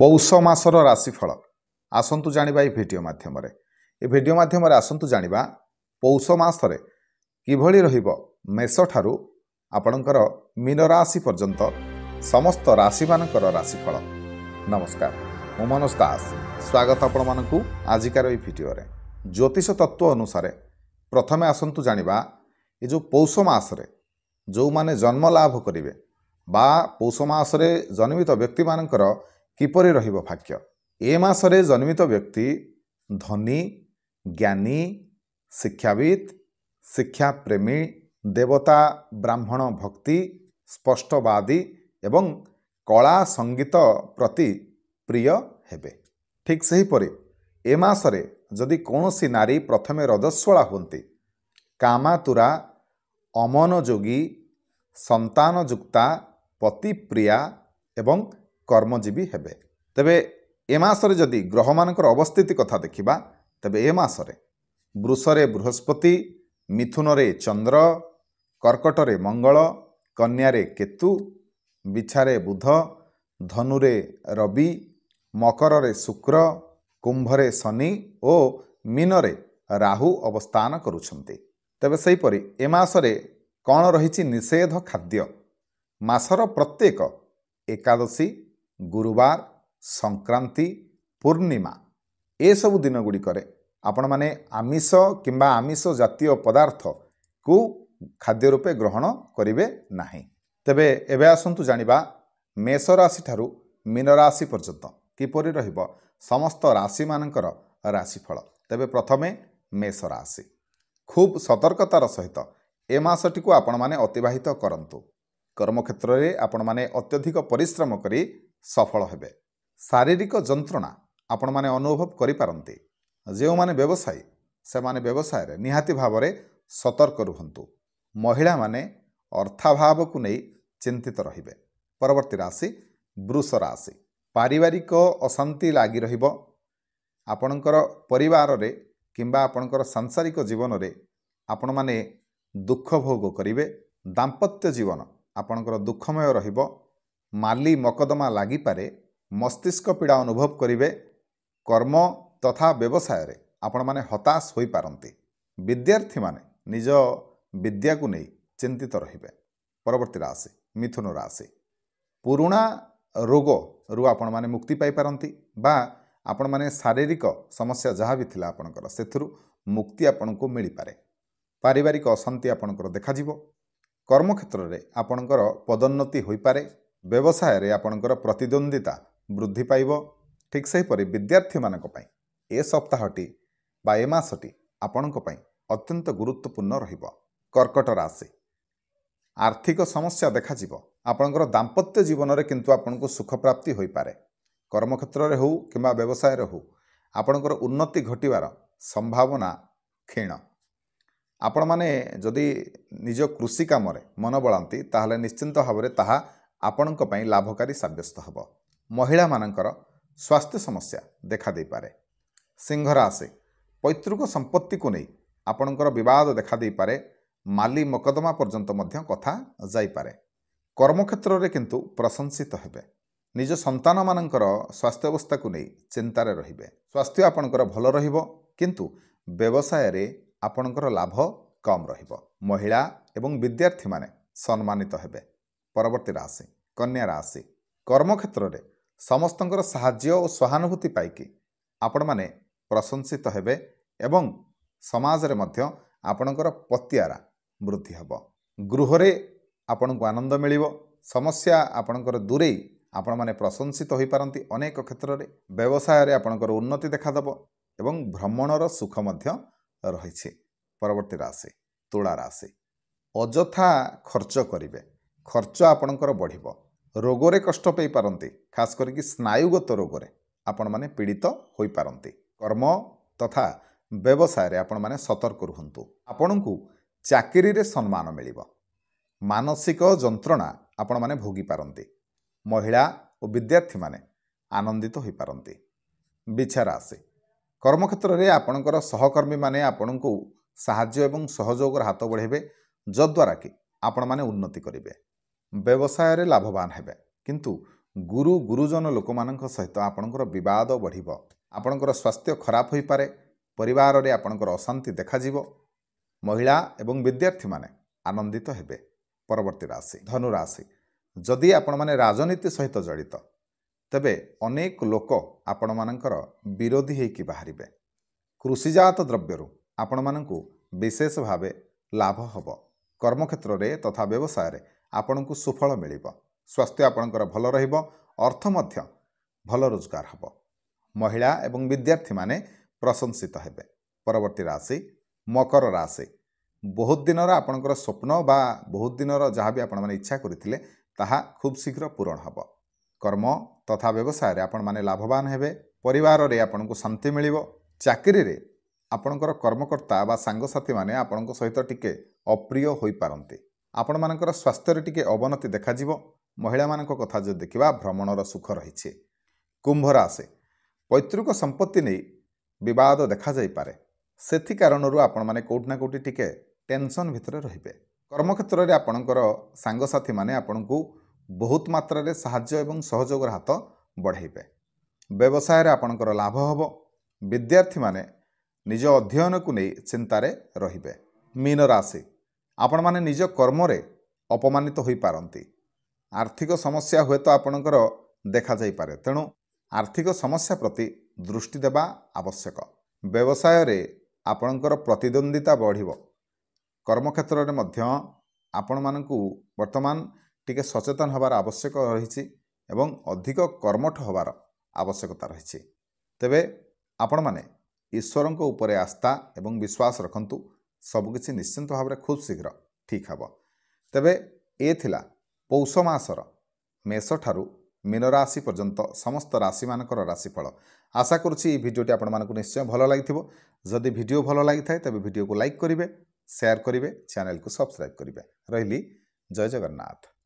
पौष मासर राशिफल आसंतु जानिबा ए भिडियो माध्यम आसंतु जानिबा पौष मासरे किभଳି रहिबो मेष ठारू आपणकर मीन राशि पर्यंत समस्त राशि मानकर राशिफल। नमस्कार, मु मनोज दास स्वागत आपण मानकु आजिकार ए भिडियो रे। ज्योतिष तत्व अनुसार प्रथमे आसंतु जानिबा ए जो पौष मासरे जो माने जन्म लाभ करिवे बा पौष मासरे जन्मित व्यक्ति मानकर किपरि रहिबो भाग्य। ए मासरे जन्मित व्यक्ति धनी, ज्ञानी, शिक्षाविद, शिक्षा प्रेमी, देवता ब्राह्मण भक्ति, स्पष्टवादी एवं कला संगीत प्रति प्रिय हेबे। ठीक सेहीपरि ए मासरे जदि कौनसी नारी प्रथमे रजस्वला हुंती, कामातुरा, अमनोयोगी, संतानयुक्ता, पतिप्रिया एवं कर्मजीवी हेबे। तेबे ए मासरे जदि ग्रह मानकर अवस्थिति कथा देखिबा तेबे ए मासरे वृषरे बृहस्पति, मिथुनरे चंद्र, कर्कटरे मंगल, कन्यारे केतु, बिछारे बुध, धनुरे रवि, मकररे शुक्र, कुंभरे शनि और मीनरे राहु अवस्थान करुछन्ति। तेबे सेहीपरि ए मासरे कौन रहिछि निषेध खाद्य। मासर प्रत्येक एकादशी, गुरुवार, संक्रांति, पूर्णिमा ए सब दिन गुड़िकरे आपण माने आमिष किंबा आमिष जातीय पदार्थ को खाद्य रूपे ग्रहण करिवे नाही। तेबे एबे आसंतु जानिबा मेष राशि ठारू मीन राशि पर्यंत किपरि रहिबो समस्त राशि मानकर राशिफल। तेबे प्रथमे मेष राशि खूब सतर्कतार सहित ए मासटी को आपण माने अतिबाहित करंतु। कर्मक्षेत्र में आपण माने अत्यधिक परिश्रम करी सफल हेबे। शारीरिक जंत्रणा आपण माने अनुभव करि पारंती। जो माने व्यवसायी से माने व्यवसाय रे निहाती भाव में सतर्क रुहंतु। महिला माने अर्थाभाव को नहीं चिंतित रहिबे। परवर्ती राशि वृष राशि पारिवारिक अशांति लागी रहिबो। आपणकर परिवार रे किंबा आपणकर सांसारिक जीवन रे आपण माने दुख भोग करिवे। दाम्पत्य जीवन आपणकर दुखमय रहिबो। माली मकदमा लागि पारे। मस्तिष्क पीड़ा अनुभव करिवे। कर्म तथा व्यवसाय रे आपण माने हताश होई पारंती। विद्यार्थी माने निज विद्या को नहीं चिंतित रहिबे। परवर्ती राशि मिथुन राशि पुराणा रोग रु आपण माने मुक्ति पाई पारंती बा आपण माने शारीरिक समस्या जहाँ भी थिला आपणकर सेथुरु मुक्ति आपणको मिली पारे। पारिवारिक अशांति आपणकर देखा जिवो। कर्मक्षेत्र में आपणकर पदोन्नति होई पारे। व्यवसाय रे आपणकर प्रतिद्वंदिता वृद्धि पाइबो। ठीक सेहीपरि विद्यार्थी मानक पई ए सप्ताहटी बा ए मासटी आपणक पई अत्यंत गुरुत्वपूर्ण रहिबो। कर्कट राशि आर्थिक समस्या देखा जिवो। आपणकर दाम्पत्य जीवन रे किंतु आपणको सुख प्राप्ति होई पारे। कर्मक्षेत्र रे हो किंबा व्यवसाय रे हो आपणकर उन्नति घटिवार संभावना क्षीण। आपण माने जदि निज कृषि काम मन बलांती ताहले निश्चिंत भाव में ताहा आपणक पई लाभकारी साब्यस्त हबो। महिला मानकर स्वास्थ्य समस्या देखा दे पारे। सिंह राशि पैतृक संपत्ति को नहीं आपणकर विवाद देखा दे पारे। माली मकदमा पर्यंत मध्य कथा जाई पारे। कर्मक्षेत्र रे किंतु प्रशंसित हेबे। निज संतान मानकर स्वास्थ्य अवस्था को नहीं चिंतार रहिबे। स्वास्थ्य आपणकर भल रहिबो किंतु व्यवसाय रे आपणकर लाभ कम रहिबो। महिला एवं विद्यार्थी माने सम्मानित हेबे। परवर्ती राशि कन्या राशि कर्मक्षेत्र रे समस्तंकर साहाय्य और सहानुभूति पाइकी आपण माने प्रशंसित हेबे एवं समाज रे मध्य आपणकर पतियारा वृद्धि हेबो। गृह रे आपणको आनंद मिलिबो। समस्या आपणकर दूरेई आपण माने प्रशंसित होई पारंती। अनेक क्षेत्र रे व्यवसाय रे आपणकर उन्नति देखा दबो एवं भ्रमणर सुख मध्य रहिछि। परवर्ती राशि तुला राशि अजथा खर्च करिवे। खर्च आपणकर बढ़िबो। रोगरे कष्ट पाई पारंती। खास करके स्नायुगत रोगरे आपण माने पीड़ित होई पारंती। कर्म तथा व्यवसाय रे आपण माने सतर्क रुहंतु। आपणकु चाकरी रे सम्मान मिलिबो। मानसिक जंत्रणा आपण माने भोगी पारंती। महिला और विद्यार्थी माने आनंदित होई पारंती। बिछा राशि कर्मक्षेत्र में आपणकर सहकर्मी माने आपणको साहाय्य एवं सहयोग हाथ बढ़ेबे जद्वारा कि आपण माने उन्नति करिवे। व्यवसाय रे लाभवान हेबे किंतु गुरु गुरुजन लोक मानक सहित आपणकर विवाद बढ़िब आपणकर स्वास्थ्य खराब होई पारे परिवार रे आपणकर अशांति देखाजिब महिला एवं विद्यार्थी माने आनंदित हेबे। परवर्ती राशि धनु राशि जदि आपण माने राजनीति सहित जड़ित तेबे अनेक लोक आपण मानकर विरोधी हेकि बाहरिबे। कृषिजात द्रव्यरु आपण मानकु विशेष भावे लाभ हब। कर्मक्षेत्र रे तथा व्यवसाय रे आपणकु सुफल मिलिब। स्वास्थ्य आपणकर भल रहिब अर्थ मध्य भल रोजगार हब। महिला एवं विद्यार्थी माने प्रशंसित हेबे। परवर्ती राशि मकर राशि बहुत दिनर आपणकर स्वप्न बा बहुत दिनर जहाँ भी आपण माने इच्छा करथिले ताहा खूब शीघ्र पूरण हब। कर्म तथा व्यवसाय रे आपण माने लाभवान हेबे। परिवार रे आपणकु शांति मिलिब। चाकरी रे आपणकर कर्मकर्ता बा सांगसाथी माने आपणक सहित टिके अप्रिय होई पारंती। आपण मानकर स्वास्थ्य रे टिके अवनति देखाजिब। महिला मानक कथा जो देखिबा भ्रमणर सुख रहिछि। कुंभ राशि पैतृक संपत्ति नहीं विवाद देखा जाई पारे सेथि कारणरू आपण माने कोठ ना कोठी टिके टेंशन भितर रहिबे। कर्मक्षेत्र रे आपणकर सांगसाथी माने आपणकु बहुत मात्रा रे सहाय्य एवं सहयोग हाथ बढ़ाइबे। व्यवसाय रे आपणकर लाभ हब। विद्यार्थी माने निज अध्ययन को नहीं चिंतारे रहिबे। मीन राशि आपण माने निज कर्म रे अपमानित होई पारंती। आर्थिक समस्या हुए तो आपणकर देखा जाई पारे तेणु आर्थिक समस्या प्रति दृष्टि देबा आवश्यक। व्यवसाय रे आपणकर प्रतिद्वंदिता बढ़िब। कर्मक्षेत्र रे मध्य आपण मानकु वर्तमान टिके सचेतन होबार आवश्यक रहिछि एवं अधिक कर्मठ होबार आवश्यकता रहिछि। तेबे आपण माने ईश्वरंक उपरे आस्था एवं विश्वास रखंतु सबकिछि निश्चिंत भाव खूब शीघ्र ठीक हब। तेबे ए थिला पौष मासर मेष ठारू मीन राशि पर्यंत समस्त राशि मानकर राशिफल। आशा करुछि भिडियोटी आपण मानकु निश्चय भल लागिथिबो। जदि भिडियो भल लागिथाय तबे भिडियो को लाइक करिवे, शेयर करिवे, चैनल को सब्सक्राइब करिवे। रहिली जय जगन्नाथ।